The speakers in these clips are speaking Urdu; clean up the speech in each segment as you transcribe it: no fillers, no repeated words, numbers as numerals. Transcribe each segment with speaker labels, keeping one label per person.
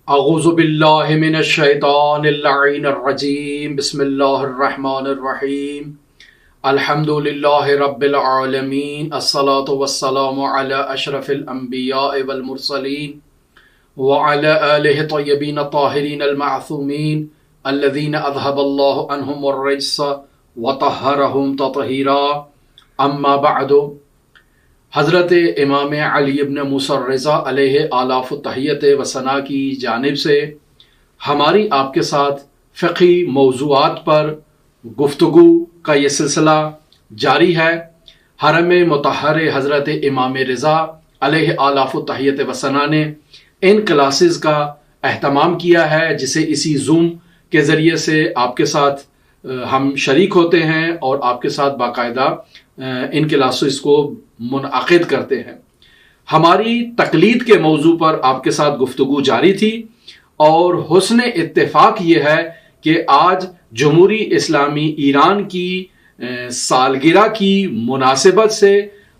Speaker 1: اعوذ باللہ من الشیطان اللعین الرجیم بسم اللہ الرحمن الرحیم الحمد للہ رب العالمین الصلاة والسلام علی اشرف الانبیاء والمرسلین وعلی آلہ طیبین الطاہرین المعصومین الذین اذہب اللہ عنہم الرجس وطہرہم تطہیرا اما بعد۔ حضرت امام علی ابن موسیٰ الرضا علیہ آلاف التحیت و ثنا کی جانب سے ہماری آپ کے ساتھ فقہی موضوعات پر گفتگو کا یہ سلسلہ جاری ہے۔ حرم مطہر حضرت امام رضا علیہ آلاف التحیت و ثنا نے ان کلاسز کا اہتمام کیا ہے، جسے اسی زوم کے ذریعے سے آپ کے ساتھ ہم شریک ہوتے ہیں اور آپ کے ساتھ باقاعدہ ان کلاسز کو منعقد کرتے ہیں۔ ہماری تقلید کے موضوع پر آپ کے ساتھ گفتگو جاری تھی، اور حسن اتفاق یہ ہے کہ آج جمہوری اسلامی ایران کی سالگرہ کی مناسبت سے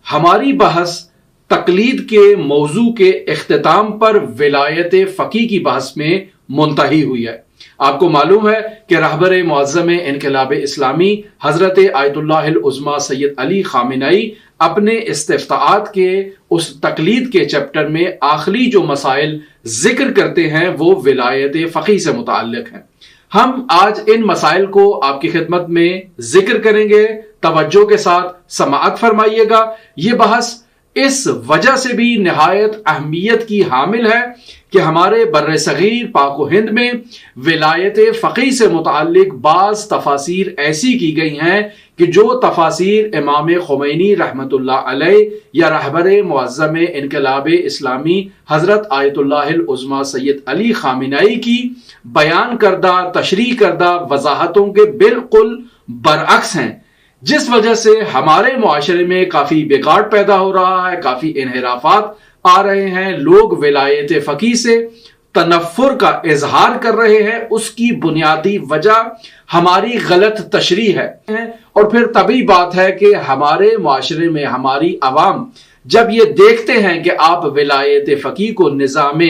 Speaker 1: ہماری بحث تقلید کے موضوع کے اختتام پر ولایت فقیہ کی بحث میں منتہی ہوئی ہے۔ آپ کو معلوم ہے کہ رہبر معظم انقلاب اسلامی حضرت آیت اللہ العظمیٰ سید علی خامنئی اپنے استفتاءات کے اس تقلید کے چیپٹر میں آخری جو مسائل ذکر کرتے ہیں وہ ولایت فقیہ سے متعلق ہیں۔ ہم آج ان مسائل کو آپ کی خدمت میں ذکر کریں گے، توجہ کے ساتھ سماعت فرمائیے گا۔ یہ بحث اس وجہ سے بھی نہایت اہمیت کی حامل ہے کہ ہمارے بر صغیر پاک و ہند میں ولایت فقیہ سے متعلق بعض تفاسیر ایسی کی گئی ہیں کہ جو تفاسیر امام خمینی رحمۃ اللہ علیہ یا رہبر معظم انقلاب اسلامی حضرت آیت اللہ العظمیٰ سید علی خامنئی کی بیان کردہ تشریح کردہ وضاحتوں کے بالکل برعکس ہیں، جس وجہ سے ہمارے معاشرے میں کافی بگاڑ پیدا ہو رہا ہے، کافی انحرافات آ رہے ہیں۔ لوگ ولایت فقیہ سے تنفر کا اظہار کر رہے ہیں، اس کی بنیادی وجہ ہماری غلط تشریح ہے۔ اور پھر طبیعی بات ہے کہ ہمارے معاشرے میں ہماری عوام جب یہ دیکھتے ہیں کہ آپ ولایت فقیہ کو نظام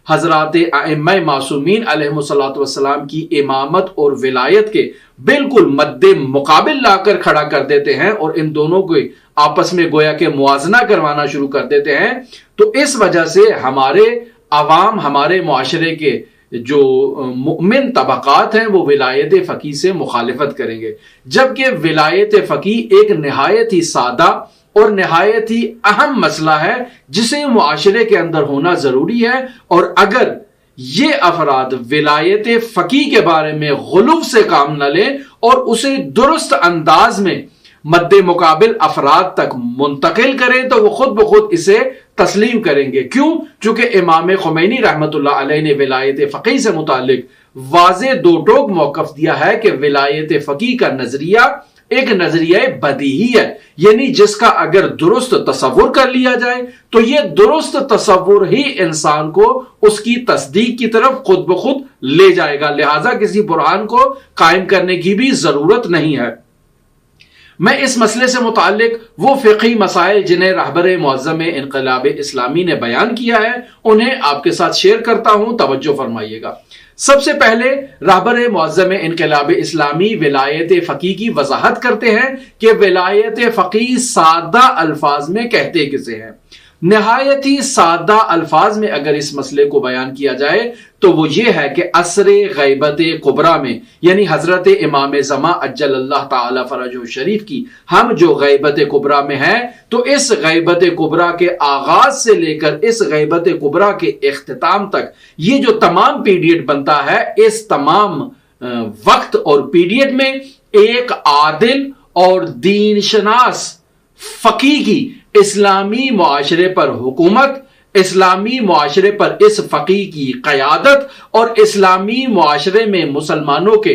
Speaker 1: حضرات ائمہ معصومین علیہم الصلوۃ والسلام کی امامت اور ولایت کے بالکل مد مقابل لا کر کھڑا کر دیتے ہیں اور ان دونوں کو آپس میں گویا کہ موازنہ کروانا شروع کر دیتے ہیں، تو اس وجہ سے ہمارے عوام، ہمارے معاشرے کے جو مؤمن طبقات ہیں وہ ولایت فقیہ سے مخالفت کریں گے، جبکہ ولایت فقیہ ایک نہایت ہی سادہ اور نہایت ہی اہم مسئلہ ہے جسے معاشرے کے اندر ہونا ضروری ہے۔ اور اگر یہ افراد ولایت فقیہ کے بارے میں غلو سے کام نہ لیں اور اسے درست انداز میں مد مقابل افراد تک منتقل کریں تو وہ خود بخود اسے تسلیم کریں گے۔ کیوں؟ چونکہ امام خمینی رحمۃ اللہ علیہ نے ولایت فقیہ سے متعلق واضح دو ٹوک موقف دیا ہے کہ ولایت فقیہ کا نظریہ ایک نظریہ بدیہی ہے، یعنی جس کا اگر درست تصور کر لیا جائے تو یہ درست تصور ہی انسان کو اس کی تصدیق کی طرف خود بخود لے جائے گا، لہٰذا کسی برہان کو قائم کرنے کی بھی ضرورت نہیں ہے۔ میں اس مسئلے سے متعلق وہ فقہی مسائل جنہیں رہبر معظم انقلاب اسلامی نے بیان کیا ہے انہیں آپ کے ساتھ شیئر کرتا ہوں، توجہ فرمائیے گا۔ سب سے پہلے رہبر معظم انقلاب اسلامی ولایت فقیہ کی وضاحت کرتے ہیں کہ ولایت فقیہ سادہ الفاظ میں کہتے کسے ہیں۔ نہایت ہی سادہ الفاظ میں اگر اس مسئلے کو بیان کیا جائے تو وہ یہ ہے کہ عصر غیبت کبریٰ میں، یعنی حضرت امام زمان عجل اللہ تعالی فرجہ شریف کی ہم جو غیبت کبریٰ میں ہیں، تو اس غیبت کبریٰ کے آغاز سے لے کر اس غیبت کبریٰ کے اختتام تک یہ جو تمام پیریڈ بنتا ہے، اس تمام وقت اور پیریڈ میں ایک عادل اور دین شناس فقیہ کی اسلامی معاشرے پر حکومت، اسلامی معاشرے پر اس فقیہ کی قیادت اور اسلامی معاشرے میں مسلمانوں کے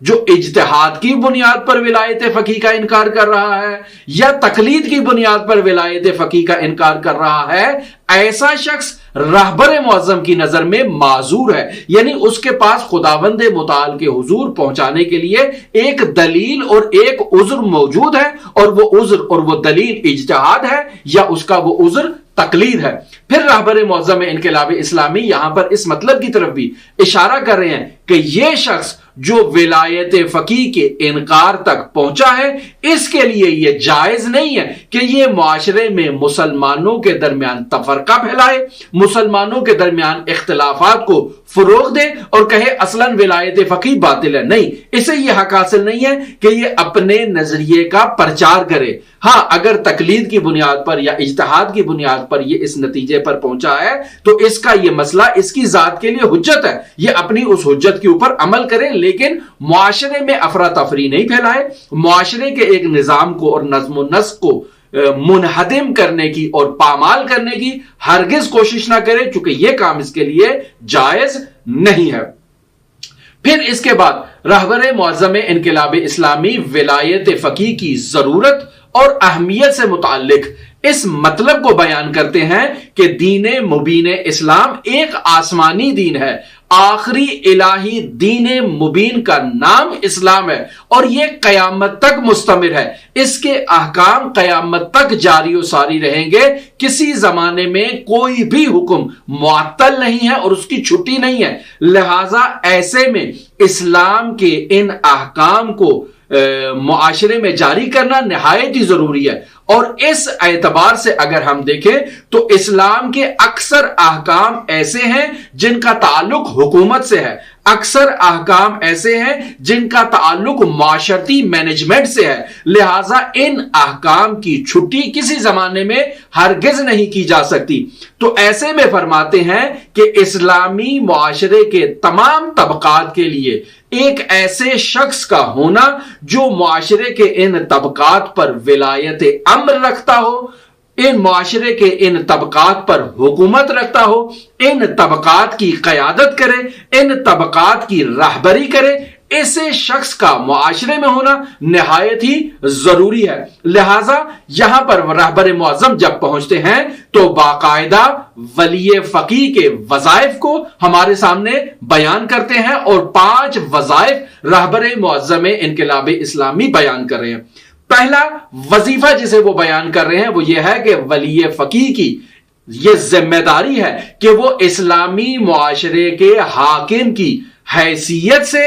Speaker 1: جو اجتہاد کی بنیاد پر ولایت فقیہ کا انکار کر رہا ہے یا تقلید کی بنیاد پر ولایت فقیہ کا انکار کر رہا ہے، ایسا شخص رہبر معظم کی نظر میں معذور ہے، یعنی اس کے پاس خداوند متعال کے حضور پہنچانے کے لیے ایک دلیل اور ایک عذر موجود ہے، اور وہ عذر اور وہ دلیل اجتہاد ہے یا اس کا وہ عذر تقلید ہے۔ پھر رہبر معظم انقلاب اسلامی یہاں پر اس مطلب کی طرف بھی اشارہ کر رہے ہیں کہ یہ شخص جو ولایت فقیہ کے انکار تک پہنچا ہے، اس کے لیے یہ جائز نہیں ہے کہ یہ معاشرے میں مسلمانوں کے درمیان تفرقہ پھیلائے، مسلمانوں کے درمیان اختلافات کو فروغ دے اور کہے اصلاً ولایت فقیہ باطل ہے۔ نہیں، اسے یہ حق حاصل نہیں ہے کہ یہ اپنے نظریے کا پرچار کرے۔ ہاں، اگر تقلید کی بنیاد پر یا اجتہاد کی بنیاد پر یہ اس نتیجے پر پہنچا ہے تو اس کا یہ مسئلہ اس کی ذات کے لیے حجت ہے، یہ اپنی اس حجت کے اوپر عمل کرے، لیکن معاشرے میں افراتفری نہیں پھیلائے، معاشرے کے ایک نظام کو اور نظم و نسق کو منہدم کرنے کی اور پامال کرنے کی ہرگز کوشش نہ کرے، چونکہ یہ کام اس کے لیے جائز نہیں ہے۔ پھر اس کے بعد رہبر معظم انقلاب اسلامی ولایت فقیہ کی ضرورت اور اہمیت سے متعلق اس مطلب کو بیان کرتے ہیں کہ دین مبین اسلام ایک آسمانی دین ہے، آخری الہی دین مبین کا نام اسلام ہے، اور یہ قیامت تک مستمر ہے، اس کے احکام قیامت تک جاری و ساری رہیں گے، کسی زمانے میں کوئی بھی حکم معطل نہیں ہے اور اس کی چھٹی نہیں ہے، لہذا ایسے میں اسلام کے ان احکام کو معاشرے میں جاری کرنا نہایت ہی ضروری ہے۔ اور اس اعتبار سے اگر ہم دیکھیں تو اسلام کے اکثر احکام ایسے ہیں جن کا تعلق حکومت سے ہے، اکثر احکام ایسے ہیں جن کا تعلق معاشرتی مینجمنٹ سے ہے، لہٰذا ان احکام کی چھٹی کسی زمانے میں ہرگز نہیں کی جا سکتی۔ تو ایسے میں فرماتے ہیں کہ اسلامی معاشرے کے تمام طبقات کے لیے ایک ایسے شخص کا ہونا جو معاشرے کے ان طبقات پر ولایت امر رکھتا ہو، ان معاشرے کے ان طبقات پر حکومت رکھتا ہو، ان طبقات کی قیادت کرے، ان طبقات کی رہبری کرے، ایسے شخص کا معاشرے میں ہونا نہایت ہی ضروری ہے۔ لہٰذا یہاں پر رہبر معظم جب پہنچتے ہیں تو باقاعدہ ولی فقیہ کے وظائف کو ہمارے سامنے بیان کرتے ہیں، اور 5 وظائف رہبر معظم انقلاب اسلامی بیان کر رہے ہیں۔ پہلا وظیفہ جسے وہ بیان کر رہے ہیں وہ یہ ہے کہ ولی فقیہ کی یہ ذمہ داری ہے کہ وہ اسلامی معاشرے کے حاکم کی حیثیت سے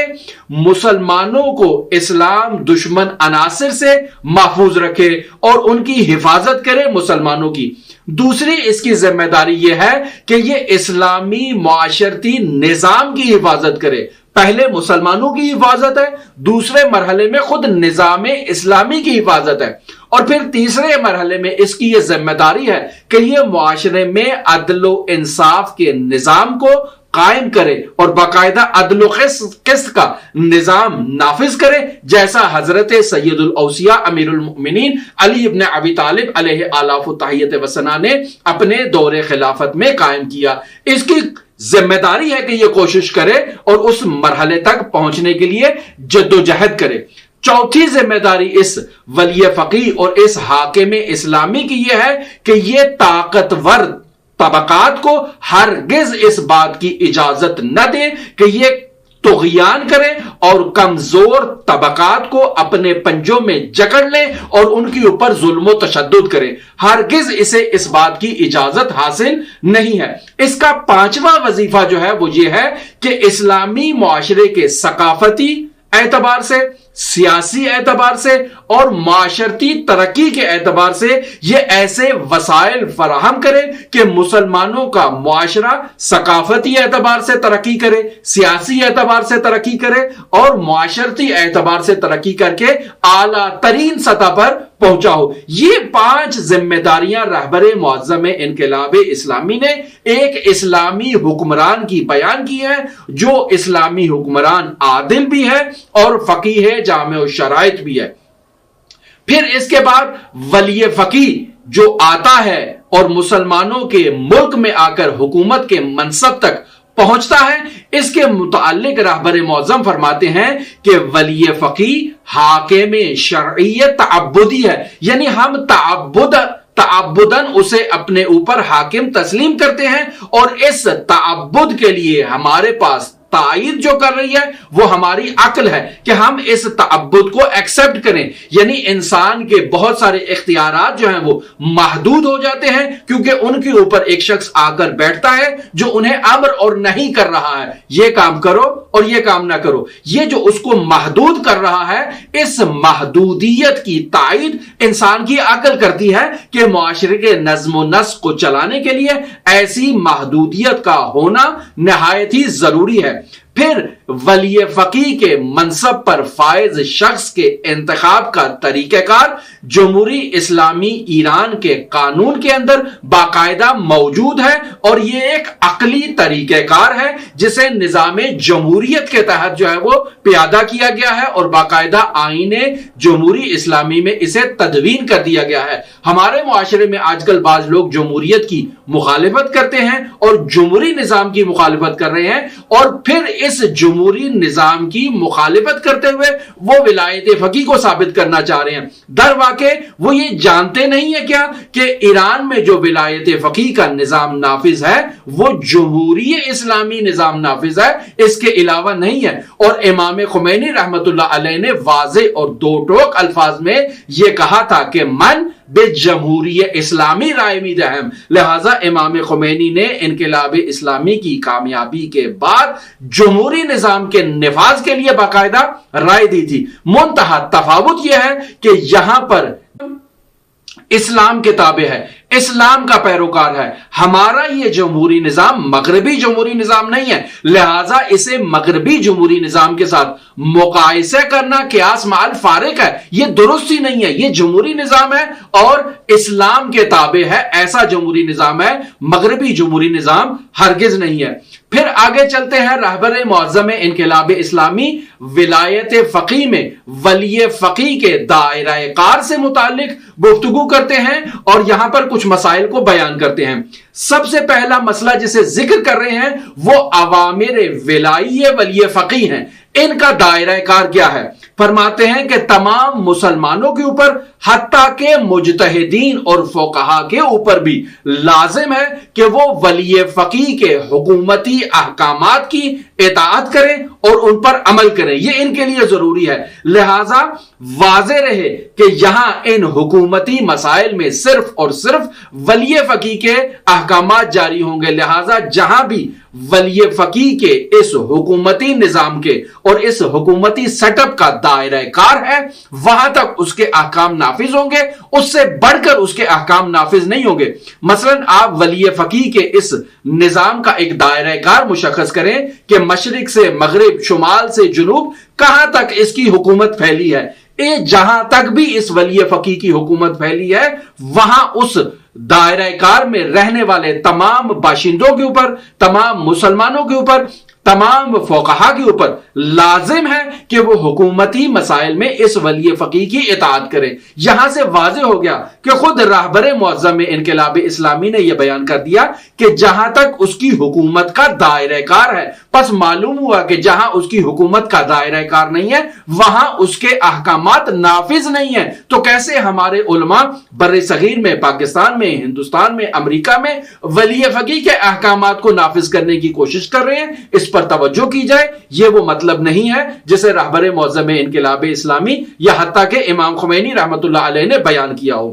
Speaker 1: مسلمانوں کو اسلام دشمن عناصر سے محفوظ رکھے اور ان کی حفاظت کرے مسلمانوں کی۔ دوسری اس کی ذمہ داری یہ ہے کہ یہ اسلامی معاشرتی نظام کی حفاظت کرے۔ پہلے مسلمانوں کی حفاظت ہے، دوسرے مرحلے میں خود نظام اسلامی کی حفاظت ہے، اور پھر تیسرے مرحلے میں اس کی یہ ذمہ داری ہے کہ یہ معاشرے میں عدل و انصاف کے نظام کو قائم کرے اور باقاعدہ عدل و قسط کا نظام نافذ کرے، جیسا حضرت سید الاوصیاء امیر المؤمنین علی ابن ابی طالب علیہ آلاف التحیت وثنا نے اپنے دور خلافت میں قائم کیا۔ اس کی ذمہ داری ہے کہ یہ کوشش کرے اور اس مرحلے تک پہنچنے کے لیے جد و جہد کرے۔ چوتھی ذمہ داری اس ولی فقیہ اور اس حاکم اسلامی کی یہ ہے کہ یہ طاقتور طبقات کو ہرگز اس بات کی اجازت نہ دے کہ یہ طغیان کرے اور کمزور طبقات کو اپنے پنجوں میں جکڑ لے اور ان کے اوپر ظلم و تشدد کرے، ہرگز اسے اس بات کی اجازت حاصل نہیں ہے۔ اس کا 5واں وظیفہ جو ہے وہ یہ ہے کہ اسلامی معاشرے کے ثقافتی اعتبار سے، سیاسی اعتبار سے اور معاشرتی ترقی کے اعتبار سے یہ ایسے وسائل فراہم کرے کہ مسلمانوں کا معاشرہ ثقافتی اعتبار سے ترقی کرے، سیاسی اعتبار سے ترقی کرے اور معاشرتی اعتبار سے ترقی کر کے اعلیٰ ترین سطح پر پہنچا ہو۔ یہ 5 ذمہ داریاں رہبر معظم انقلاب اسلامی نے ایک اسلامی حکمران کی بیان کی ہے، جو اسلامی حکمران عادل بھی ہے اور فقیہ ہے، جامع الشرائط بھی ہے۔ پھر اس کے بعد ولی فقیہ جو آتا ہے اور مسلمانوں کے ملک میں آ کر حکومت کے منصب تک پہنچتا ہے۔ اس کے متعلق رہبر معظم فرماتے ہیں کہ ولی فقیہ حاکم شرعیت تعبدی ہے، یعنی ہم تعبداً اسے اپنے اوپر حاکم تسلیم کرتے ہیں، اور اس تعبد کے لیے ہمارے پاس تائید جو کر رہی ہے وہ ہماری عقل ہے کہ ہم اس تعبد کو ایکسپٹ کریں۔ یعنی انسان کے بہت سارے اختیارات جو ہیں وہ محدود ہو جاتے ہیں، کیونکہ ان کے اوپر ایک شخص آ کر بیٹھتا ہے جو انہیں امر اور نہیں کر رہا ہے، یہ کام کرو اور یہ کام نہ کرو۔ یہ جو اس کو محدود کر رہا ہے، اس محدودیت کی تائید انسان کی عقل کرتی ہے کہ معاشرے کے نظم و نسق کو چلانے کے لیے ایسی محدودیت کا ہونا نہایت ہی ضروری ہے۔ پھر ولی فقیہ کے منصب پر فائز شخص کے انتخاب کا طریقہ کار جمہوری اسلامی ایران کے قانون کے اندر باقاعدہ موجود ہے، اور یہ ایک عقلی طریقہ کار ہے جسے نظام جمہوریت کے تحت جو ہے وہ پیادہ کیا گیا ہے، اور باقاعدہ آئین جمہوری اسلامی میں اسے تدوین کر دیا گیا ہے۔ ہمارے معاشرے میں آج کل بعض لوگ جمہوریت کی مخالفت کرتے ہیں اور جمہوری نظام کی مخالفت کر رہے ہیں، اور پھر اس جمہوری نظام کی مخالفت کرتے ہوئے وہ ولایت فقیہ کو ثابت کرنا چاہ رہے ہیں۔ در واقع وہ یہ جانتے نہیں ہیں کیا کہ ایران میں جو ولایت فقیہ کا نظام نافذ ہے وہ جمہوری اسلامی نظام نافذ ہے، اس کے علاوہ نہیں ہے۔ اور امام خمینی رحمت اللہ علیہ نے واضح اور دو ٹوک الفاظ میں یہ کہا تھا کہ من بے جمہوری اسلامی رائے می دہم، لہذا امام خمینی نے انقلاب اسلامی کی کامیابی کے بعد جمہوری نظام کے نفاذ کے لیے باقاعدہ رائے دی تھی۔ منتہا تفاوت یہ ہے کہ یہاں پر اسلام کے تابع ہے، اسلام کا پیروکار ہے۔ ہمارا یہ جمہوری نظام مغربی جمہوری نظام نہیں ہے، لہٰذا اسے مغربی جمہوری نظام کے ساتھ مقایسہ کرنا قیاس مع الفارق ہے، یہ درست ہی نہیں ہے۔ یہ جمہوری نظام ہے اور اسلام کے تابع ہے، ایسا جمہوری نظام ہے، مغربی جمہوری نظام ہرگز نہیں ہے۔ پھر آگے چلتے ہیں، رہبر معظم انقلاب اسلامی ولایت فقیہ میں ولی فقیہ کے دائرہ کار سے متعلق گفتگو کرتے ہیں، اور یہاں پر کچھ مسائل کو بیان کرتے ہیں۔ سب سے پہلا مسئلہ جسے ذکر کر رہے ہیں وہ عوامر ولائی ولی فقیہ ہیں۔ ان کا دائرہ کار کیا ہے؟ فرماتے ہیں کہ تمام مسلمانوں کے اوپر حتیٰ کہ مجتہدین اور فقہا کے اوپر بھی لازم ہے کہ وہ ولی فقیہ کے حکومتی احکامات کی اطاعت کریں اور ان پر عمل کریں، یہ ان کے لیے ضروری ہے۔ لہذا واضح رہے کہ یہاں ان حکومتی مسائل میں صرف اور صرف ولی فقیہ کے احکامات جاری ہوں گے، لہذا جہاں بھی ولی فقیہ کے اس حکومتی نظام کے اور اس حکومتی سیٹ اپ کا دائرہ کار ہے وہاں تک اس کے احکام نافذ ہوں گے، اس سے بڑھ کر اس کے احکام نافذ نہیں ہوں گے۔ مثلا آپ ولی فقیہ کے اس نظام کا ایک دائرہ کار مشخص کریں کہ مشرق سے مغرب، شمال سے جنوب کہاں تک اس کی حکومت پھیلی ہے۔ جہاں تک بھی اس ولی فقیہ کی حکومت پھیلی ہے وہاں اس دائرہ کار میں رہنے والے تمام باشندوں کے اوپر، تمام مسلمانوں کے اوپر، تمام فقہا کے اوپر لازم ہے کہ وہ حکومتی مسائل میں اس ولی فقیہ کی اطاعت کریں۔ یہاں سے واضح ہو گیا کہ خود رہبر معظم انقلاب اسلامی نے یہ بیان کر دیا کہ جہاں تک اس کی حکومت کا دائرہ کار ہے، پس معلوم ہوا کہ جہاں اس کی حکومت کا دائرہ کار نہیں ہے وہاں اس کے احکامات نافذ نہیں ہیں۔ تو کیسے ہمارے علماء بر صغیر میں، پاکستان میں، ہندوستان میں، امریکہ میں ولی فقیہ کے احکامات کو نافذ کرنے کی کوشش کر رہے ہیں؟ اس پر توجہ کی جائے، یہ وہ مطلب نہیں ہے جسے رہبر معظم انقلاب اسلامی یا حتیٰ کہ امام خمینی رحمت اللہ علیہ نے بیان کیا ہو۔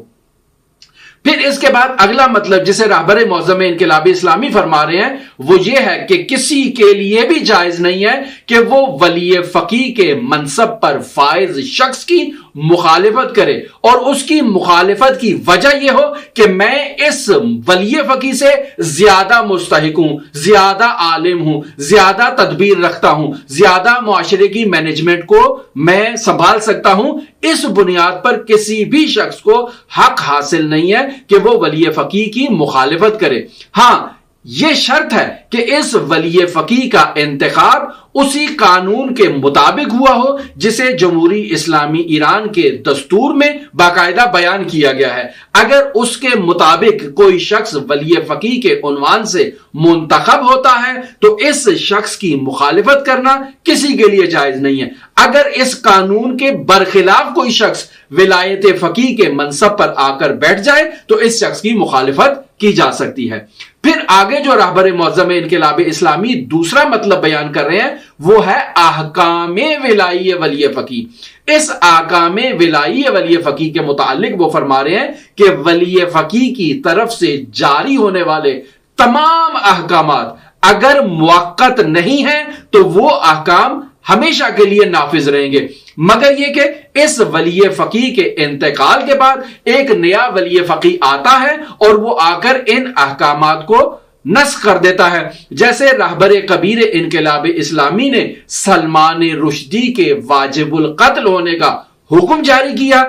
Speaker 1: پھر اس کے بعد اگلا مطلب جسے رہبر معظم انقلاب اسلامی فرما رہے ہیں وہ یہ ہے کہ کسی کے لیے بھی جائز نہیں ہے کہ وہ ولی فقیہ کے منصب پر فائز شخص کی مخالفت کرے، اور اس کی مخالفت کی وجہ یہ ہو کہ میں اس ولی فقیہ سے زیادہ مستحق ہوں، زیادہ عالم ہوں، زیادہ تدبیر رکھتا ہوں، زیادہ معاشرے کی مینجمنٹ کو میں سنبھال سکتا ہوں۔ اس بنیاد پر کسی بھی شخص کو حق حاصل نہیں ہے کہ وہ ولی فقیہ کی مخالفت کرے۔ ہاں، یہ شرط ہے کہ اس ولی فقیہ کا انتخاب اسی قانون کے مطابق ہوا ہو جسے جمہوری اسلامی ایران کے دستور میں باقاعدہ بیان کیا گیا ہے۔ اگر اس کے مطابق کوئی شخص ولی فقیہ کے عنوان سے منتخب ہوتا ہے تو اس شخص کی مخالفت کرنا کسی کے لیے جائز نہیں ہے۔ اگر اس قانون کے برخلاف کوئی شخص ولایت فقیہ کے منصب پر آ کر بیٹھ جائے تو اس شخص کی مخالفت کی جا سکتی ہے۔ پھر آگے جو رہبر معظم انقلاب اسلامی دوسرا مطلب بیان کر رہے ہیں وہ ہے احکام ولائی ولی فقیہ۔ اس احکام ولائی ولی فقیہ کے متعلق وہ فرما رہے ہیں کہ ولی فقیہ کی طرف سے جاری ہونے والے تمام احکامات اگر موقت نہیں ہیں تو وہ احکام ہمیشہ کے لیے نافذ رہیں گے، مگر یہ کہ اس ولی فقیہ کے انتقال کے بعد ایک نیا ولی فقیہ آتا ہے اور وہ آ کر ان احکامات کو نسخ کر دیتا ہے۔ جیسے رہبر کبیر انقلاب اسلامی نے سلمان رشدی کے واجب القتل ہونے کا حکم جاری کیا،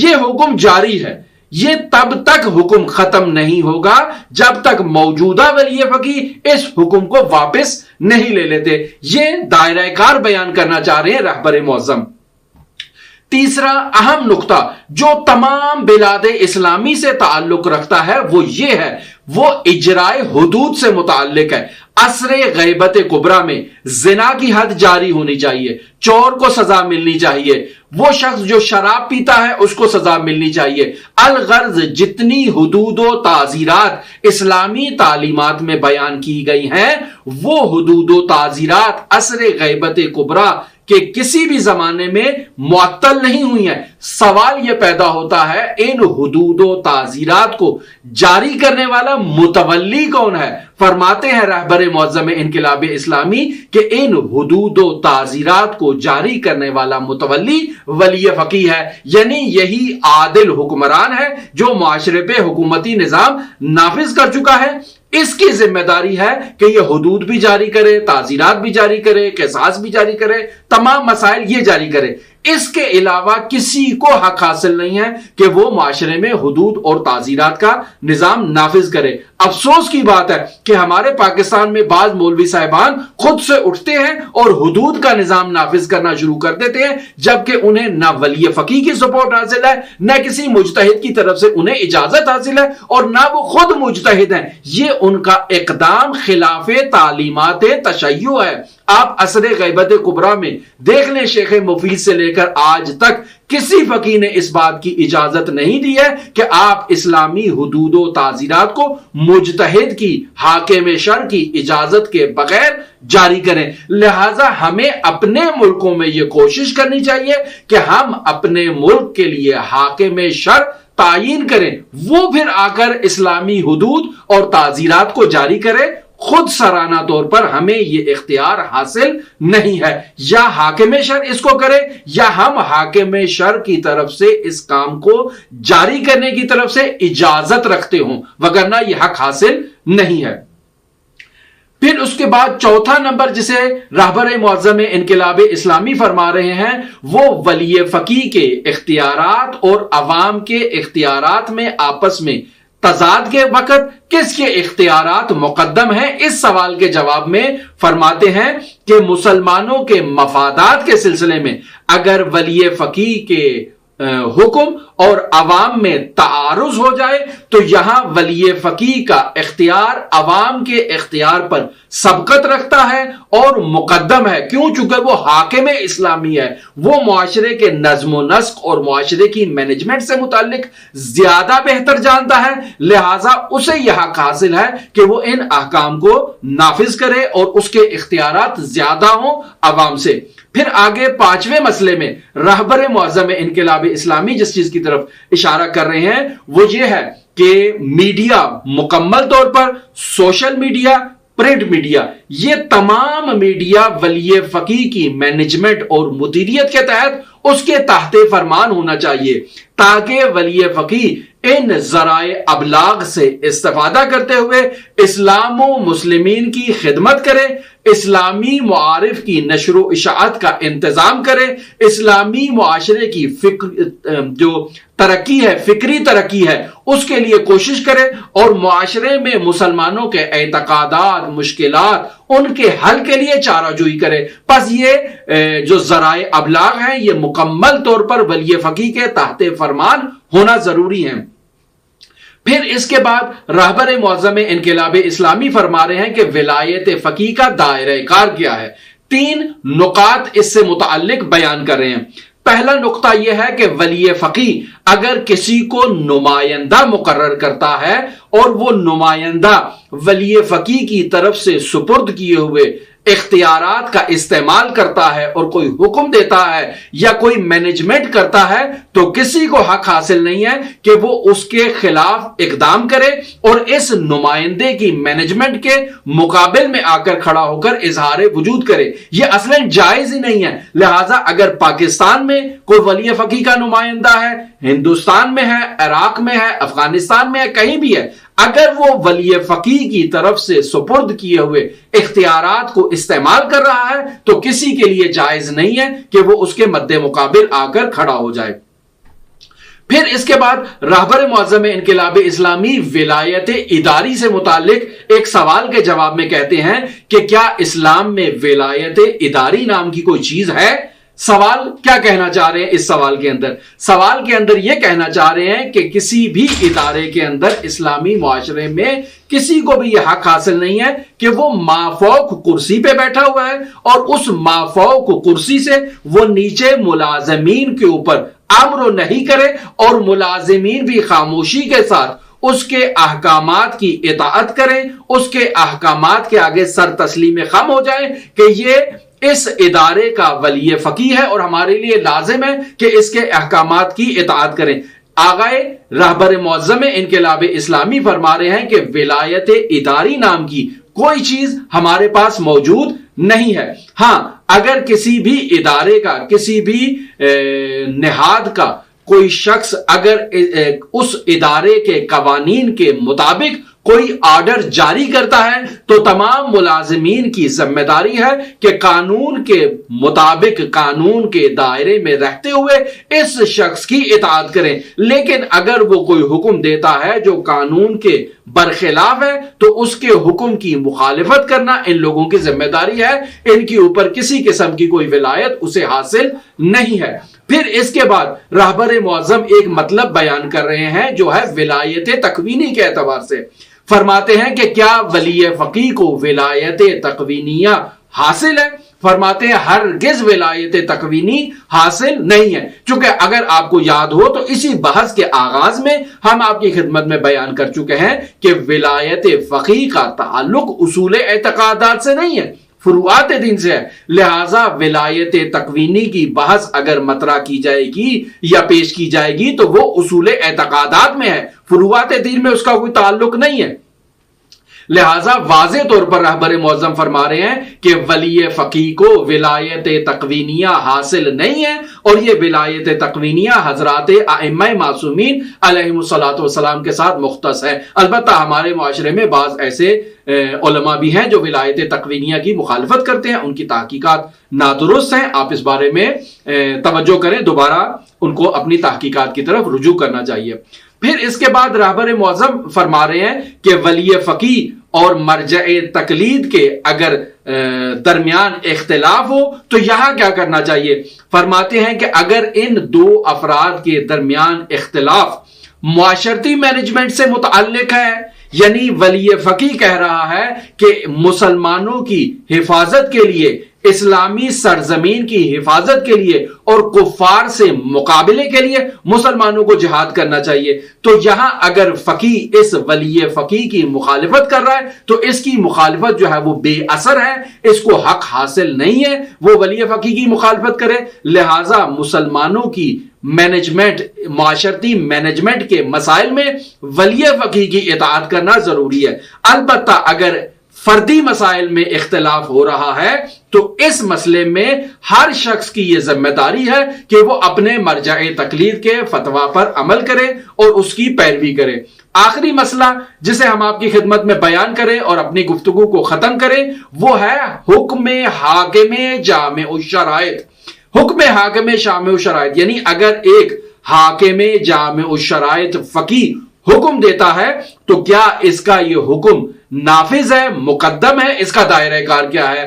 Speaker 1: یہ حکم جاری ہے، یہ تب تک حکم ختم نہیں ہوگا جب تک موجودہ ولی فقیہ اس حکم کو واپس نہیں لے لیتے۔ یہ دائرہ کار بیان کرنا چاہ رہے ہیں رہبر معظم۔ تیسرا اہم نقطہ جو تمام بلاد اسلامی سے تعلق رکھتا ہے وہ یہ ہے، وہ اجرائے حدود سے متعلق ہے۔ عصر غیبت کبریٰ میں زنا کی حد جاری ہونی چاہیے، چور کو سزا ملنی چاہیے، وہ شخص جو شراب پیتا ہے اس کو سزا ملنی چاہیے۔ الغرض جتنی حدود و تعزیرات اسلامی تعلیمات میں بیان کی گئی ہیں وہ حدود و تعزیرات عصر غیبت کبریٰ کہ کسی بھی زمانے میں معطل نہیں ہوئی ہیں۔ سوال یہ پیدا ہوتا ہے ان حدود و تعزیرات کو جاری کرنے والا متولی کون ہے؟ فرماتے ہیں رہبر معظم انقلاب اسلامی کہ ان حدود و تعزیرات کو جاری کرنے والا متولی ولی فقیہ ہے، یعنی یہی عادل حکمران ہے جو معاشرے پہ حکومتی نظام نافذ کر چکا ہے۔ اس کی ذمہ داری ہے کہ یہ حدود بھی جاری کرے، تعزیرات بھی جاری کرے، قصاص بھی جاری کرے، تمام مسائل یہ جاری کرے۔ اس کے علاوہ کسی کو حق حاصل نہیں ہے کہ وہ معاشرے میں حدود اور تعزیرات کا نظام نافذ کرے۔ افسوس کی بات ہے کہ ہمارے پاکستان میں بعض مولوی صاحبان خود سے اٹھتے ہیں اور حدود کا نظام نافذ کرنا شروع کر دیتے ہیں، جبکہ انہیں نہ ولی فقیہ کی سپورٹ حاصل ہے، نہ کسی مجتہد کی طرف سے انہیں اجازت حاصل ہے، اور نہ وہ خود مجتہد ہیں۔ یہ ان کا اقدام خلاف تعلیمات تشیع ہے۔ آپ عصر غیبت کبریٰ میں دیکھ لیں، شیخ مفید سے لے کر آج تک کسی فقیہ نے اس بات کی اجازت نہیں دی ہے کہ آپ اسلامی حدود و تعزیرات کو مجتہد کی، حاکم شرع کی اجازت کے بغیر جاری کریں۔ لہٰذا ہمیں اپنے ملکوں میں یہ کوشش کرنی چاہیے کہ ہم اپنے ملک کے لیے حاکم شرع تعین کریں، وہ پھر آ کر اسلامی حدود اور تعزیرات کو جاری کرے۔ خود سرانہ طور پر ہمیں یہ اختیار حاصل نہیں ہے، یا حاکم شرع اس کو کرے یا ہم حاکم شرع کی طرف سے اس کام کو جاری کرنے کی طرف سے اجازت رکھتے ہوں، وگرنہ یہ حق حاصل نہیں ہے۔ پھر اس کے بعد چوتھا نمبر جسے رہبر معظم انقلاب اسلامی فرما رہے ہیں وہ ولی فقیہ کے اختیارات اور عوام کے اختیارات میں آپس میں تضاد کے وقت کس کے اختیارات مقدم ہیں، اس سوال کے جواب میں فرماتے ہیں کہ مسلمانوں کے مفادات کے سلسلے میں اگر ولی فقیہ کے حکم اور عوام میں تعارض ہو جائے تو یہاں ولی فقیہ کا اختیار عوام کے اختیار پر سبقت رکھتا ہے اور مقدم ہے، کیوں؟ چونکہ وہ حاکم اسلامی ہے، وہ معاشرے کے نظم و نسق اور معاشرے کی مینجمنٹ سے متعلق زیادہ بہتر جانتا ہے، لہٰذا اسے یہ حق حاصل ہے کہ وہ ان احکام کو نافذ کرے اور اس کے اختیارات زیادہ ہوں عوام سے۔ پھر آگے پانچویں مسئلے میں رہبر معظم انقلاب اسلامی جس چیز کی طرف اشارہ کر رہے ہیں وہ یہ ہے کہ میڈیا، مکمل طور پر سوشل میڈیا، پرنٹ میڈیا، یہ تمام میڈیا ولی فقیہ کی مینجمنٹ اور مدیریت کے تحت اس کے تحت فرمان ہونا چاہیے، تاکہ ولی فقیہ ان ذرائع ابلاغ سے استفادہ کرتے ہوئے اسلام و مسلمین کی خدمت کرے، اسلامی معارف کی نشر و اشاعت کا انتظام کرے، اسلامی معاشرے کی جو ترقی ہے، فکری ترقی ہے، اس کے لیے کوشش کرے اور معاشرے میں مسلمانوں کے اعتقادات، مشکلات، ان کے حل کے لیے چارہ جوئی کرے۔ پس یہ جو ذرائع ابلاغ ہیں یہ مکمل طور پر ولی فقیہ کے تحت فرمان ہونا ضروری ہے۔ پھر اس کے بعد رہبر معظم انقلاب اسلامی فرما رہے ہیں کہ ولایت فقیہ کا دائرہ کار کیا ہے۔ 3 نکات اس سے متعلق بیان کر رہے ہیں۔ پہلا نقطہ یہ ہے کہ ولی فقیہ اگر کسی کو نمائندہ مقرر کرتا ہے اور وہ نمائندہ ولی فقیہ کی طرف سے سپرد کیے ہوئے اختیارات کا استعمال کرتا ہے اور کوئی حکم دیتا ہے یا کوئی مینجمنٹ کرتا ہے تو کسی کو حق حاصل نہیں ہے کہ وہ اس کے خلاف اقدام کرے اور اس نمائندے کی مینجمنٹ کے مقابل میں آ کر کھڑا ہو کر اظہار وجود کرے۔ یہ اصلاً جائز ہی نہیں ہے۔ لہٰذا اگر پاکستان میں کوئی ولی فقیہ کا نمائندہ ہے، ہندوستان میں ہے، عراق میں ہے، افغانستان میں ہے، کہیں بھی ہے، اگر وہ ولی فقیہ کی طرف سے سپرد کیے ہوئے اختیارات کو استعمال کر رہا ہے تو کسی کے لیے جائز نہیں ہے کہ وہ اس کے مد مقابل آ کر کھڑا ہو جائے۔ پھر اس کے بعد رہبر معظم انقلاب اسلامی ولایت اداری سے متعلق ایک سوال کے جواب میں کہتے ہیں کہ کیا اسلام میں ولایت اداری نام کی کوئی چیز ہے؟ سوال کیا کہنا چاہ رہے ہیں اس سوال کے اندر؟ سوال کے اندر یہ کہنا چاہ رہے ہیں کہ کسی بھی ادارے کے اندر اسلامی معاشرے میں کسی کو بھی یہ حق حاصل نہیں ہے کہ وہ مافوق کرسی پہ بیٹھا ہوا ہے اور اس مافوق کرسی سے وہ نیچے ملازمین کے اوپر امر و نہی کرے اور ملازمین بھی خاموشی کے ساتھ اس کے احکامات کی اطاعت کریں، اس کے احکامات کے آگے سر تسلیم خم ہو جائیں کہ یہ اس ادارے کا ولی فقیہ ہے اور ہمارے لیے لازم ہے کہ اس کے احکامات کی اطاعت کریں۔ آغائے رہبر معظم انقلاب اسلامی فرما رہے ہیں کہ ولایت اداری نام کی کوئی چیز ہمارے پاس موجود نہیں ہے۔ ہاں، اگر کسی بھی ادارے کا، کسی بھی نہاد کا کوئی شخص اگر اس ادارے کے قوانین کے مطابق کوئی آرڈر جاری کرتا ہے تو تمام ملازمین کی ذمہ داری ہے کہ قانون کے مطابق، قانون کے دائرے میں رہتے ہوئے اس شخص کی اطاعت کریں۔ لیکن اگر وہ کوئی حکم دیتا ہے جو قانون کے برخلاف ہے تو اس کے حکم کی مخالفت کرنا ان لوگوں کی ذمہ داری ہے۔ ان کے اوپر کسی قسم کی کوئی ولایت اسے حاصل نہیں ہے۔ پھر اس کے بعد رہبر معظم ایک مطلب بیان کر رہے ہیں جو ہے ولایت تکوینی کے اعتبار سے۔ فرماتے ہیں کہ کیا ولی فقیہ کو ولایت تکوینیہ حاصل ہے؟ فرماتے ہیں ہرگز ولایت تکوینی حاصل نہیں ہے، چونکہ اگر آپ کو یاد ہو تو اسی بحث کے آغاز میں ہم آپ کی خدمت میں بیان کر چکے ہیں کہ ولایت فقیہ کا تعلق اصول اعتقادات سے نہیں ہے، فروعات دین سے ہے۔ لہٰذا ولایت تکوینی کی بحث اگر مطرح کی جائے گی یا پیش کی جائے گی تو وہ اصول اعتقادات میں ہے، فروعات دین میں اس کا کوئی تعلق نہیں ہے۔ لہٰذا واضح طور پر رہبر معظم فرما رہے ہیں کہ ولی فقیہ کو ولایت تکوینیہ حاصل نہیں ہے اور یہ ولایت تکوینیہ حضرات ائمہ معصومین علیہم الصلوۃ والسلام کے ساتھ مختص ہے۔ البتہ ہمارے معاشرے میں بعض ایسے علماء بھی ہیں جو ولایت تکوینیہ کی مخالفت کرتے ہیں، ان کی تحقیقات نادرست ہیں۔ آپ اس بارے میں توجہ کریں، دوبارہ ان کو اپنی تحقیقات کی طرف رجوع کرنا چاہیے۔ پھر اس کے بعد رہبر معظم فرما رہے ہیں کہ ولی فقیہ اور مرجع تقلید کے اگر درمیان اختلاف ہو تو یہاں کیا کرنا چاہیے؟ فرماتے ہیں کہ اگر ان دو افراد کے درمیان اختلاف معاشرتی مینجمنٹ سے متعلق ہے، یعنی ولی فقیہ کہہ رہا ہے کہ مسلمانوں کی حفاظت کے لیے، اسلامی سرزمین کی حفاظت کے لیے اور کفار سے مقابلے کے لیے مسلمانوں کو جہاد کرنا چاہیے، تو یہاں اگر فقیہ اس ولی فقیہ کی مخالفت کر رہا ہے تو اس کی مخالفت جو ہے وہ بے اثر ہے، اس کو حق حاصل نہیں ہے وہ ولی فقیہ کی مخالفت کرے۔ لہٰذا مسلمانوں کی مینجمنٹ، معاشرتی مینجمنٹ کے مسائل میں ولی فقیہ کی اطاعت کرنا ضروری ہے۔ البتہ اگر فردی مسائل میں اختلاف ہو رہا ہے تو اس مسئلے میں ہر شخص کی یہ ذمہ داری ہے کہ وہ اپنے مرجع تقلید کے فتویٰ پر عمل کرے اور اس کی پیروی کرے۔ آخری مسئلہ جسے ہم آپ کی خدمت میں بیان کریں اور اپنی گفتگو کو ختم کریں وہ ہے حکم حاکم جامع الشرائط۔ حکم حاکم جامع الشرائط یعنی اگر ایک حاکم جامع الشرائط فقی حکم دیتا ہے تو کیا اس کا یہ حکم نافذ ہے، مقدم ہے، اس کا دائرہ کار کیا ہے؟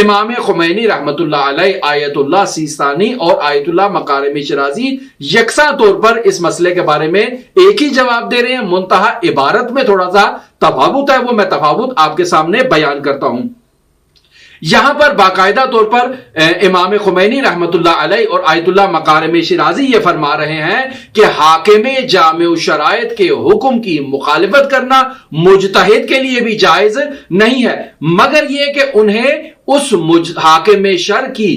Speaker 1: امام خمینی رحمت اللہ علیہ، آیت اللہ سیستانی اور آیت اللہ مکارم شرازی یکساں طور پر اس مسئلے کے بارے میں ایک ہی جواب دے رہے ہیں، منتہا عبارت میں تھوڑا سا تفاوت ہے، وہ میں تفاوت آپ کے سامنے بیان کرتا ہوں۔ یہاں پر باقاعدہ طور پر امام خمینی رحمت اللہ علیہ اور آیت اللہ مکارم شرازی یہ فرما رہے ہیں کہ حاکم جامع الشرائط کے حکم کی مخالفت کرنا مجتہد کے لیے بھی جائز نہیں ہے، مگر یہ کہ انہیں اس حاکم شرع کی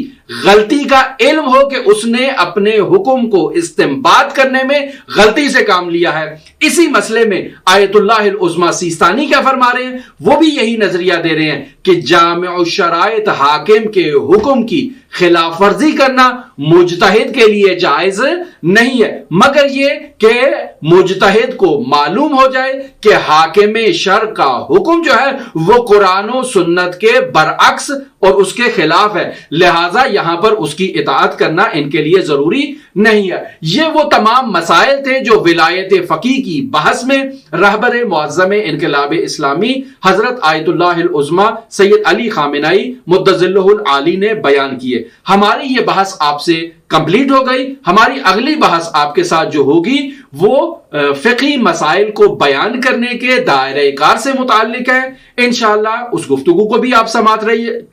Speaker 1: غلطی کا علم ہو کہ اس نے اپنے حکم کو استنباط کرنے میں غلطی سے کام لیا ہے۔ اسی مسئلے میں آیت اللہ العظمی سیستانی کیا فرما رہے ہیں؟ وہ بھی یہی نظریہ دے رہے ہیں کہ جامع الشرائط حاکم کے حکم کی خلاف ورزی کرنا مجتہد کے لیے جائز نہیں ہے، مگر یہ کہ مجتہد کو معلوم ہو جائے کہ حاکم شرع کا حکم جو ہے وہ قرآن و سنت کے برعکس اور اس کے خلاف ہے، لہٰذا یہاں پر اس کی اطاعت کرنا ان کے لیے ضروری نہیں ہے۔ یہ وہ تمام مسائل تھے جو ولایت فقیہ کی بحث میں رہبر معظم انقلاب اسلامی حضرت آیت اللہ العظمی سید علی خامنہئی مدظلہ العالی نے بیان کیے۔ ہماری یہ بحث آپ سے کمپلیٹ ہو گئی۔ ہماری اگلی بحث آپ کے ساتھ جو ہوگی وہ فقہی مسائل کو بیان کرنے کے دائرہ کار سے متعلق ہے۔ انشاءاللہ اس گفتگو کو بھی آپ سماعت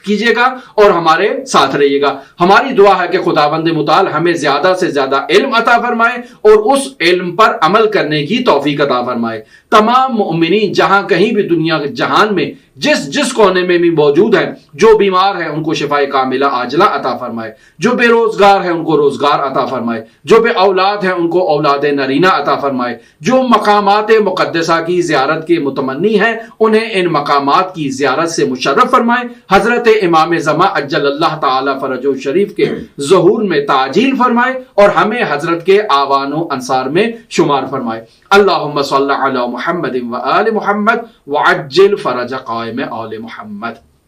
Speaker 1: کیجئے گا اور ہمارے ساتھ رہیے گا۔ ہماری دعا ہے کہ خداوند متعال ہمیں زیادہ سے زیادہ علم عطا فرمائے اور اس علم پر عمل کرنے کی توفیق عطا فرمائے۔ تمام مؤمنین جہاں کہیں بھی دنیا جہان میں جس کونے میں بھی موجود ہیں، جو بیمار ہیں ان کو شفائے کاملہ عاجلہ عطا فرمائے، جو بے روزگار ہیں ان کو روزگار عطا فرمائے، جو بے اولاد ہیں ان کو اولاد نرینہ عطا فرمائے، جو مقامات مقدسہ کی زیارت کے متمنی ہیں انہیں ان مقامات کی زیارت سے مشرف فرمائے، حضرت امام زمان عجل اللہ تعالی فرجہ شریف کے ظہور میں تعجیل فرمائے اور ہمیں حضرت کے آوان و انصار میں شمار فرمائے۔ اللہم صلی علی محمد و آل محمد وعجل فرج قائم آل محمد۔